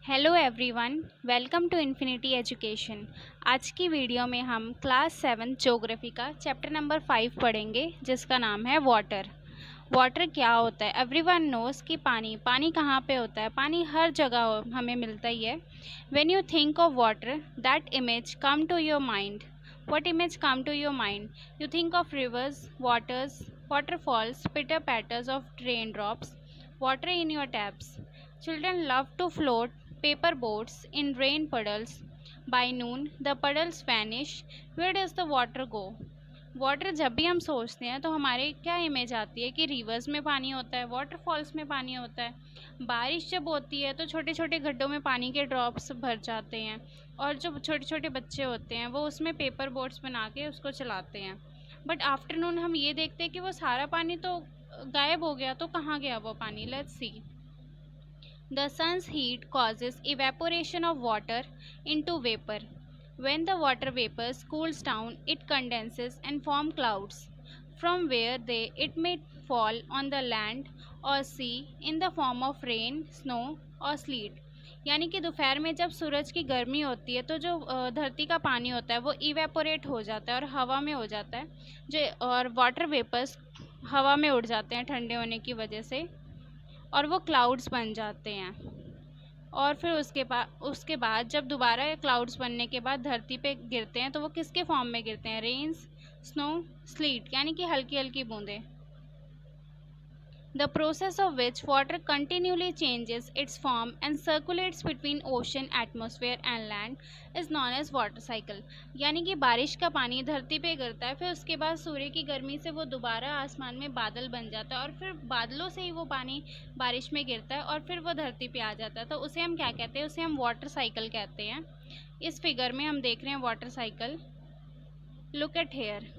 Hello everyone, welcome to infinity education. आज की video में हम क्लास 7 ज्योग्राफी का चैप्टर नंबर 5 पढ़ेंगे, जिसका नाम है वाटर। वाटर क्या होता है? एवरीवन नोस कि पानी पानी कहाँ पे होता है। पानी हर जगह हमें मिलता ही है। When you think of water, that image come to your mind. What image come to your mind? You think of rivers, waters, waterfalls, pitter patters of raindrops, water in your taps. Children love to float paper boats in rain puddles. By noon, the puddles vanish. Where does the water go? Water जब भी हम सोचते हैं तो हमारे क्या image आती है कि रिवर्स में पानी होता है, वाटरफॉल्स में पानी होता है। बारिश जब होती है तो छोटे छोटे गड्ढों में पानी के ड्रॉप्स भर जाते हैं, और जो छोटे छोटे बच्चे होते हैं वो उसमें पेपर बोट्स बना के उसको चलाते हैं। बट आफ्टरनून हम ये देखते हैं कि वो सारा पानी तो गायब हो गया, तो कहाँ गया वो पानी? Let's see. The sun's heat causes evaporation of water into vapor. When the water vapors cools down, it condenses and forms clouds, from where it may fall on the land or sea in the form of rain, snow or sleet. यानी कि दोपहर में जब सूरज की गर्मी होती है तो जो धरती का पानी होता है वो इवेपोरेट हो जाता है और हवा में हो जाता है, जो और वाटर वेपर्स हवा में उड़ जाते हैं ठंडे होने की वजह से, और वो क्लाउड्स बन जाते हैं। और फिर उसके बाद जब दोबारा क्लाउड्स बनने के बाद धरती पे गिरते हैं तो वो किसके फॉर्म में गिरते हैं? रेन्स, स्नो, स्लीट, यानी कि हल्की हल्की बूंदें। The process of which water continually changes its form and circulates between ocean, atmosphere and land is known as water cycle. यानी कि बारिश का पानी धरती पे गिरता है, फिर उसके बाद सूर्य की गर्मी से वो दोबारा आसमान में बादल बन जाता है, और फिर बादलों से ही वो पानी बारिश में गिरता है और फिर वो धरती पे आ जाता है। तो उसे हम क्या कहते हैं? उसे हम वाटर साइकिल कहते हैं। इस फिगर में हम देख रहे हैं water cycle. Look at here.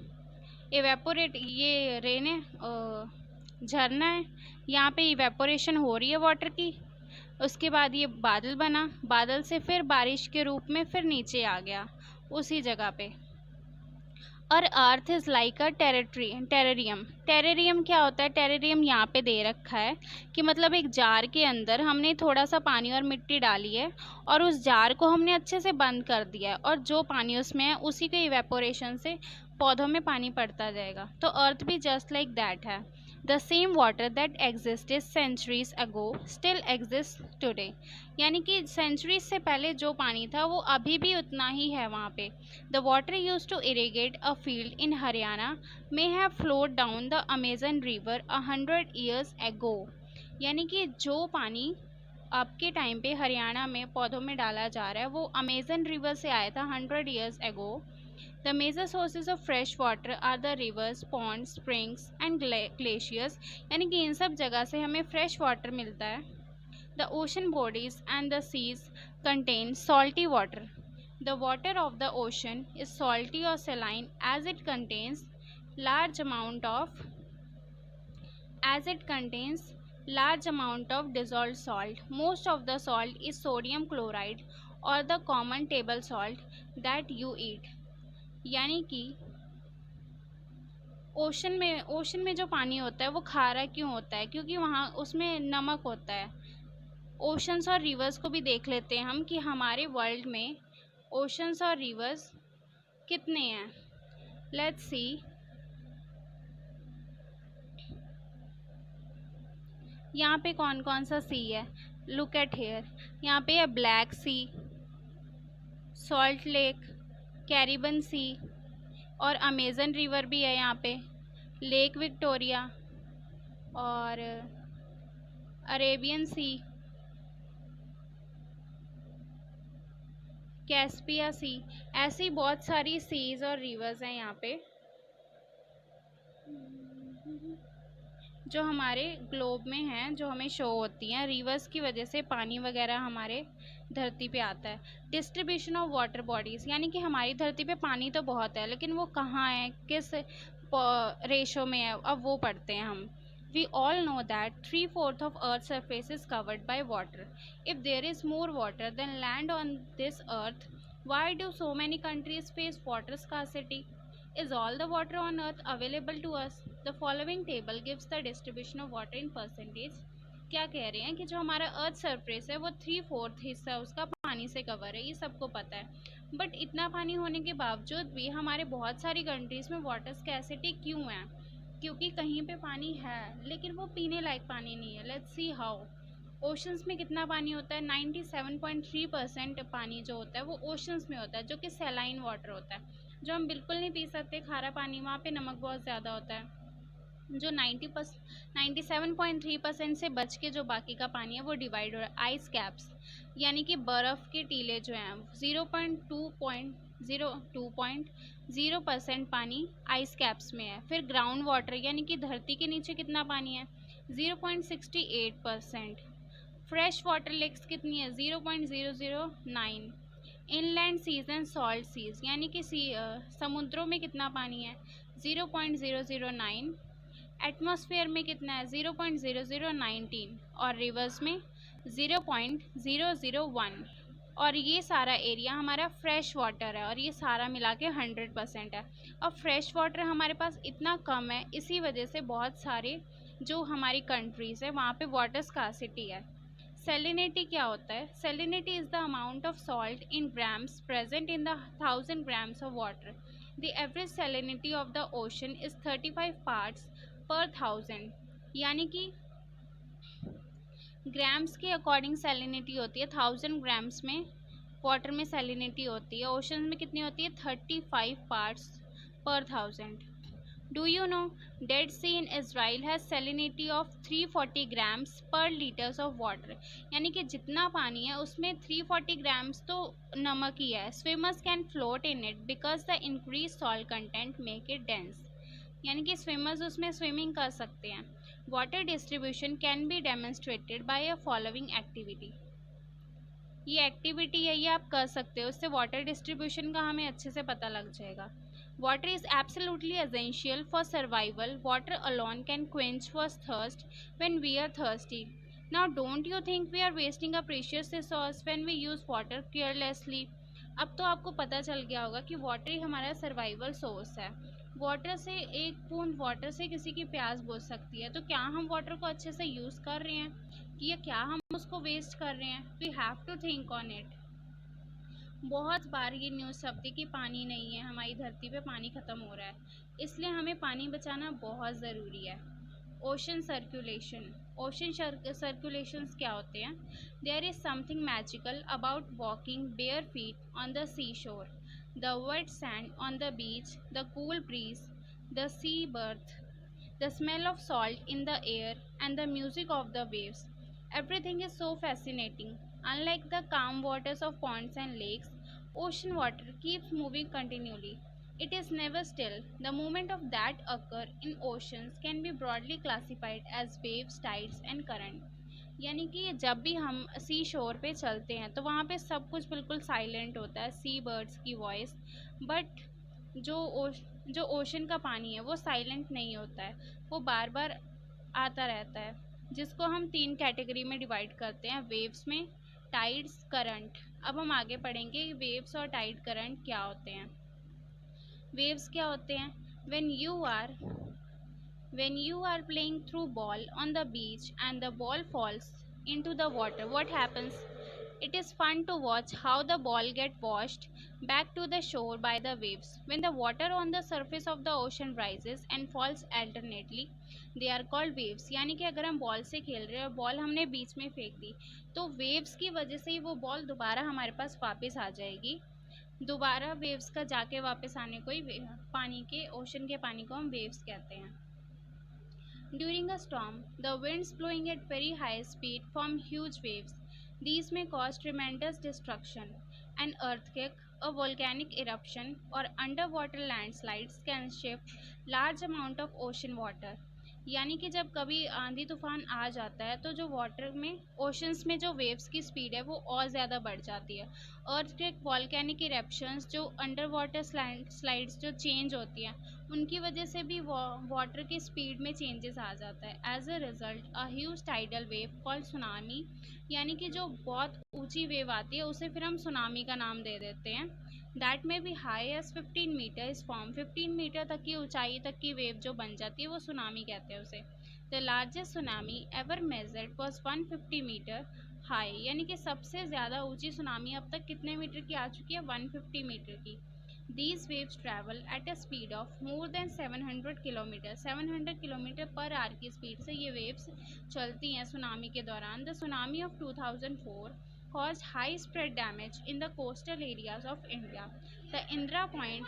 Evaporate, ये रेन है, झरना है, यहाँ पे इवेपोरेशन हो रही है वाटर की। उसके बाद ये बादल बना, बादल से फिर बारिश के रूप में फिर नीचे आ गया उसी जगह पे। और earth is like a terrarium. Terrarium क्या होता है? टेरेरियम यहाँ पे दे रखा है कि मतलब एक जार के अंदर हमने थोड़ा सा पानी और मिट्टी डाली है, और उस जार को हमने अच्छे से बंद कर दिया है, और जो पानी उसमें है उसी के इवेपोरेशन से पौधों में पानी पड़ता जाएगा। तो अर्थ भी जस्ट लाइक दैट है। The same water that existed centuries ago still exist today. यानी कि सेंचुरीज से पहले जो पानी था वो अभी भी उतना ही है वहाँ पे। The water used to irrigate a field in Haryana may have flowed down the Amazon River 100 years ago। यानी कि जो पानी अब के टाइम पे हरियाणा में पौधों में डाला जा रहा है वो अमेजन रिवर से आया था 100 years ago। The major sources of fresh water are the rivers, ponds, springs and glaciers। यानी कि इन सब जगह से हमें fresh water मिलता है। The ocean bodies and the seas contain salty water. The water of the ocean is salty or saline large amount of as it contains large amount of dissolved salt. Most of the salt is sodium chloride or the common table salt that you eat। यानी कि ocean में जो पानी होता है वो खारा क्यों होता है? क्योंकि वहाँ उसमें नमक होता है। ओशंस और रिवर्स को भी देख लेते हैं हम कि हमारे वर्ल्ड में ओशंस और रिवर्स कितने हैं। Let's see. यहाँ पे कौन कौन सा सी है? Look at here. यहाँ पे है Black Sea, Salt Lake, Caribbean Sea, और अमेजन रिवर भी है यहाँ पे, लेक विक्टोरिया और अरेबियन सी, कैस्पिया सी। ऐसी बहुत सारी सीज और रिवर्स हैं यहाँ पे जो हमारे ग्लोब में हैं, जो हमें शो होती हैं। रिवर्स की वजह से पानी वगैरह हमारे धरती पे आता है। डिस्ट्रीब्यूशन ऑफ वाटर बॉडीज़, यानी कि हमारी धरती पे पानी तो बहुत है लेकिन वो कहाँ है, किस रेशो में है, अब वो पढ़ते हैं हम। We all know that 3/4 of Earth's surface is covered by water. If there is more water than land on this earth, why do so many countries face water scarcity? Is all the water on earth available to us? The following table gives the distribution of water in percentage क्या कह रहे हैं कि जो हमारा earth surface है वो 3/4 हिस्सा उसका पानी से कवर है, ये सबको पता है। बट इतना पानी होने के बावजूद भी हमारे बहुत सारी कंट्रीज़ में वाटर स्कैर्सिटी क्यों है? क्योंकि कहीं पे पानी है लेकिन वो पीने लायक पानी नहीं है। Let's see how. ओशंस में कितना पानी होता है? 97.3% पानी जो होता है वो ओशंस में होता है, जो कि सैलाइन वाटर होता है, जो हम बिल्कुल नहीं पी सकते। खारा पानी, वहाँ पे नमक बहुत ज़्यादा होता है। जो 97.3% से बच के जो बाकी का पानी है वो डिवाइड हो रहा है। आइस कैप्स यानी कि बर्फ़ के टीले जो हैं 0.2% पानी आइस कैप्स में है। फिर ग्राउंड वाटर यानी कि धरती के नीचे कितना पानी है? 0.68%। फ्रेश वाटर लेक्स कितनी है? 0.009। Inland seas and salt seas यानी कि समुद्रों में कितना पानी है? 0.009। एटमॉस्फेयर में कितना है? 0.0019। और रिवर्स में 0.001। और ये सारा एरिया हमारा फ्रेश वाटर है और ये सारा मिला के 100% है। अब फ्रेश वाटर हमारे पास इतना कम है, इसी वजह से बहुत सारे जो हमारी कंट्रीज़ है वहाँ पे वाटर स्कार्सिटी है। सैलिनिटी क्या होता है? Salinity is the amount of salt in grams present in the 1000 grams of water. The average salinity of the ocean is 35 parts per 1000। यानी कि ग्राम्स के अकॉर्डिंग सैलिनिटी होती है। 1000 ग्राम्स में वाटर में सैलिनिटी होती है। ओशन में कितनी होती है? 35 parts per 1000। Do you know Dead Sea in Israel has salinity of 340 grams per liters of water. यानी कि जितना पानी है उसमें 340 grams तो नमक ही है। Swimmers can float in it because the increase salt content make it dense. यानी कि स्विमर्स उसमें स्विमिंग कर सकते हैं। Water distribution can be demonstrated by a following activity. ये एक्टिविटी है, ये आप कर सकते हो, इससे वाटर डिस्ट्रीब्यूशन का हमें अच्छे से पता लग जाएगा। Water is absolutely essential for survival. Water alone can quench for thirst when we are thirsty. Now don't you think we are wasting a precious resource when we use water carelessly. अब तो आपको पता चल गया होगा कि water ही हमारा survival source है। वाटर से, एक बूंद वाटर से किसी की प्यास बुझ सकती है। तो क्या हम वाटर को अच्छे से यूज़ कर रहे हैं कि या क्या हम उसको वेस्ट कर रहे हैं? We have to think on it. बहुत बार ये न्यूज़ छपती कि पानी नहीं है, हमारी धरती पे पानी ख़त्म हो रहा है, इसलिए हमें पानी बचाना बहुत ज़रूरी है। Ocean circulation. ओशन सर्कुलेशंस क्या होते हैं? There is something magical about walking bare feet on the sea shore, the wet sand on the beach, the cool breeze, the sea birth, the smell of salt in the air, and the music of the waves. Everything is so fascinating. Unlike the calm waters of ponds and lakes, ocean water keeps moving continually. It is never still. The movement of that occur in oceans can be broadly classified as waves, tides, and current. यानी कि जब भी हम सी शोर पे चलते हैं तो वहाँ पे सब कुछ बिल्कुल साइलेंट होता है, सी बर्ड्स की वॉइस। बट जो जो ओशन का पानी है वो साइलेंट नहीं होता है, वो बार बार आता रहता है, जिसको हम 3 कैटेगरी में डिवाइड करते हैं, वेव्स में, टाइड्स, करंट। अब हम आगे पढ़ेंगे वेव्स और टाइड करंट क्या होते हैं। वेव्स क्या होते हैं? When you are playing through ball on the beach and the ball falls into the water, what happens? It is fun to watch how the ball get washed back to the shore by the waves. When the water on the surface of the ocean rises and falls alternately, they are called waves। यानी कि अगर हम ball से खेल रहे हैं और ball हमने बीच में फेंक दी तो वेव्स की वजह से ही वो बॉल दोबारा हमारे पास वापस आ जाएगी। दोबारा वेव्स का जाके वापस आने को ही पानी के, ओशन के पानी को हम वेव्स कहते हैं। During a storm, the winds blowing at very high speed form huge waves. These may cause tremendous destruction. An earthquake, a volcanic eruption, or underwater landslides can shift large amount of ocean water. यानी कि जब कभी आंधी तूफान आ जाता है तो जो वाटर में, ओशंस में जो वेव्स की स्पीड है वो और ज़्यादा बढ़ जाती है। अर्थक्वेक, वॉल्केनिक इरप्शंस, जो अंडर वाटर स्लाइड्स जो चेंज होती हैं, उनकी वजह से भी वाटर की स्पीड में चेंजेस आ जाता है। As a result a huge tidal wave called tsunami, यानी कि जो बहुत ऊंची वेव आती है उसे फिर हम सुनामी का नाम दे देते हैं। दैट में भी high as 15 metre is form. 15 metre तक की ऊंचाई तक की वेव जो बन जाती है वो सुनामी कहते हैं उसे। The largest tsunami ever measured was 150 metre high, यानी कि सबसे ज़्यादा ऊंची सुनामी अब तक कितने मीटर की आ चुकी है? 150 मीटर की। These waves travel at a speed of more than 700 kilometre, 700 kilometre per our की स्पीड से ये वेव्स चलती हैं सुनामी के दौरान। The tsunami of 2004 caused high spread damage in the coastal areas of India. The Indra Point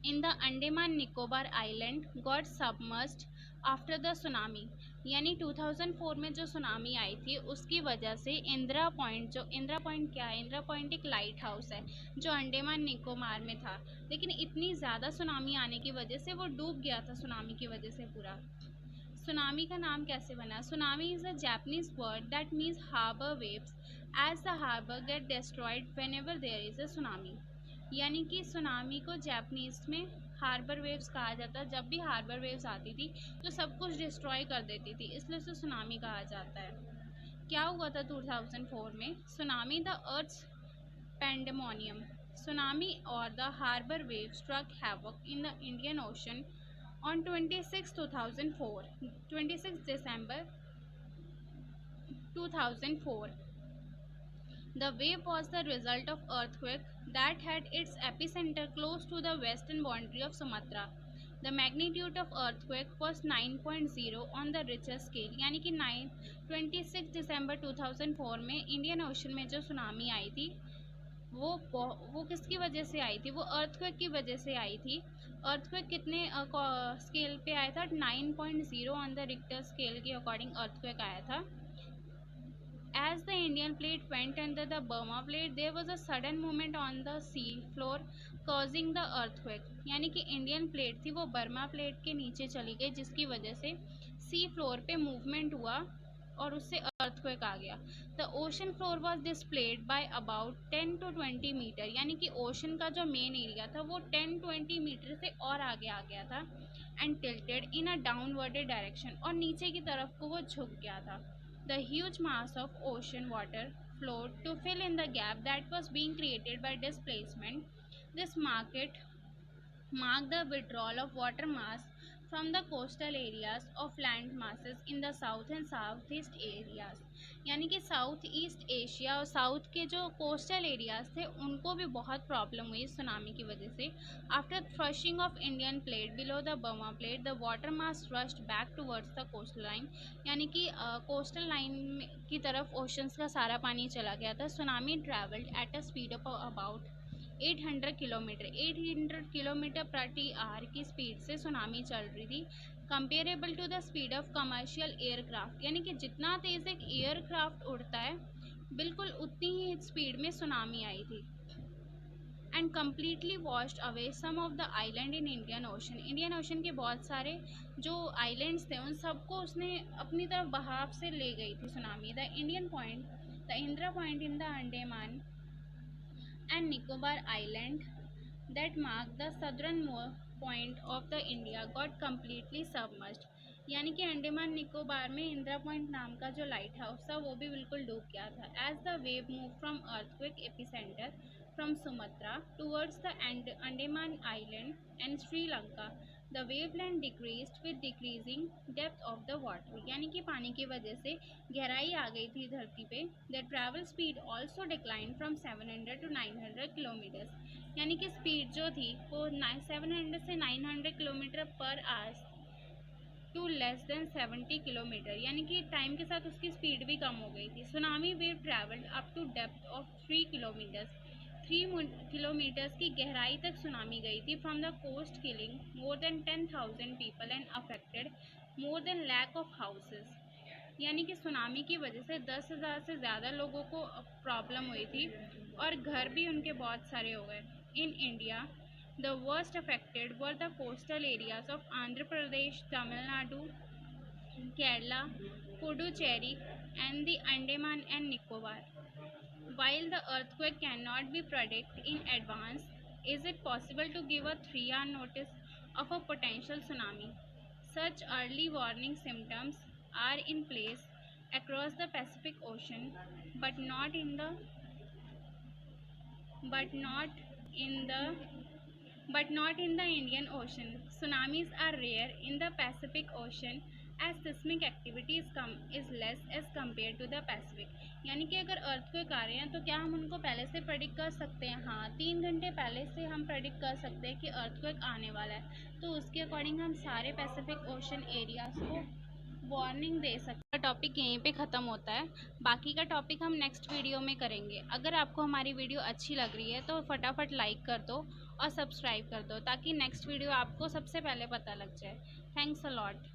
in the Andaman Nicobar Island got submerged after the tsunami. यानी 2004 में जो सुनामी आई थी उसकी वजह से इंदिरा पॉइंट, जो इंदिरा पॉइंट क्या है? इंदिरा पॉइंट एक लाइट हाउस है जो अंडमान निकोबार में था, लेकिन इतनी ज़्यादा सुनामी आने की वजह से वो डूब गया था सुनामी की वजह से पूरा। सुनामी का नाम कैसे बना? Tsunami is a Japanese word that means harbour waves as the harbour get destroyed whenever there is a tsunami. यानी कि सुनामी को जापानीज में हार्बर वेव्स कहा जाता है। जब भी हार्बर वेव्स आती थी तो सब कुछ डिस्ट्रॉय कर देती थी, इसलिए उसे सुनामी कहा जाता है। क्या हुआ था 2004 में? Tsunami the earth's pandemonium. Tsunami और the harbour wave struck havoc in the Indian Ocean on 26 2004, 26 December 2004. The wave was the result of earthquake that had its epicenter close to the western boundary of Sumatra. The magnitude of earthquake was 9.0 on the Richter scale, यानी कि 26 दिसंबर 2004 में Indian ocean में जो tsunami आई थी वो किसकी वजह से आई थी? वो अर्थक्वेक की वजह से आई थी। अर्थक्वेक कितने स्केल पे आया था? 9.0 ऑन द रिक्टर स्केल के अकॉर्डिंग अर्थक्वेक आया था। As the Indian plate went under the Burma plate, there was a sudden movement on the sea floor causing the earthquake. यानी कि इंडियन प्लेट थी वो बर्मा प्लेट के नीचे चली गई, जिसकी वजह से सी फ्लोर पे मूवमेंट हुआ और उससे अर्थक्वेक आ गया। The ocean floor was displaced by about 10 to 20 metre, यानी कि ओशन का जो मेन एरिया था वो 10-20 मीटर से और आगे आ गया था। And tilted in a downward direction, और नीचे की तरफ को वो झुक गया था। The huge mass of ocean water flowed to fill in the gap that was being created by displacement. This marked the withdrawal of water mass from the coastal areas of land masses in the south and southeast areas. यानी कि south east Asia और south के जो coastal areas थे उनको भी बहुत problem हुई सुनामी की वजह से। After thrusting of Indian plate below the Burma plate, the water mass rushed back towards the coastal line, यानी कि कोस्टल लाइन की तरफ ओशंस का सारा पानी चला गया था। Tsunami travelled at a speed of about 800 kilometre, 800 kilometre प्रति आवर की स्पीड से सुनामी चल रही थी। Comparable to the speed of commercial aircraft, यानी कि जितना तेज़ एक एयरक्राफ्ट उड़ता है बिल्कुल उतनी ही स्पीड में सुनामी आई थी। And completely washed away some of the island in Indian Ocean. Indian Ocean के बहुत सारे जो आइलैंड्स थे उन सबको उसने अपनी तरफ बहाव से ले गई थी tsunami. The Indian point, the Indira point in the Andaman and Nicobar Island that mark the southernmost point of the India got completely submerged. यानी कि अंडमान निकोबार में इंदिरा पॉइंट नाम का जो लाइट हाउस था वो भी बिल्कुल डूब गया था। As the wave move from earthquake epicentre from Sumatra towards the Andaman island and Sri Lanka, the wavelength decreased with decreasing depth of the water, यानी कि पानी की वजह से गहराई आ गई थी धरती पे। The travel speed also decline from 700 to 900 kilometres, यानी कि स्पीड जो थी वो 700 से 900 kilometre per hour to less then 70 kilometre, यानी कि टाइम के साथ उसकी स्पीड भी कम हो गई थी। Tsunami wave travelled up to depth of 3 kilometres, 3 kilometres की गहराई तक सुनामी गई थी। From the coast killing more than 10,000 people and affected more than lakh of houses, यानी कि सुनामी की वजह से 10,000 से ज़्यादा लोगों को प्रॉब्लम हुई थी और घर भी उनके बहुत सारे हो गए। In India the worst affected were the coastal areas of Andhra Pradesh, Tamil Nadu, Kerala, Puducherry and the Andaman and Nicobar. While the earthquake cannot be predicted in advance, is it possible to give a 3-hour notice of a potential tsunami? Such early warning symptoms are in place across the Pacific Ocean, but not in the but not in the Indian Ocean. Tsunamis are rare in the Pacific Ocean as seismic activity is less as compare to the Pacific. यानी कि अगर earthquake आ रहे हैं तो क्या हम उनको पहले से प्रेडिक्ट कर सकते हैं? हाँ, 3 घंटे पहले से हम प्रेडिक्ट कर सकते हैं कि अर्थक्वेक आने वाला है, तो उसके अकॉर्डिंग हम सारे पैसिफिक ओशन एरियाज़ को वार्निंग दे सकते हैं। टॉपिक यहीं पे ख़त्म होता है, बाकी का टॉपिक हम नेक्स्ट वीडियो में करेंगे। अगर आपको हमारी वीडियो अच्छी लग रही है तो फटाफट लाइक कर दो और सब्सक्राइब कर दो ताकि नेक्स्ट वीडियो आपको सबसे पहले पता लग जाए। Thanks a lot.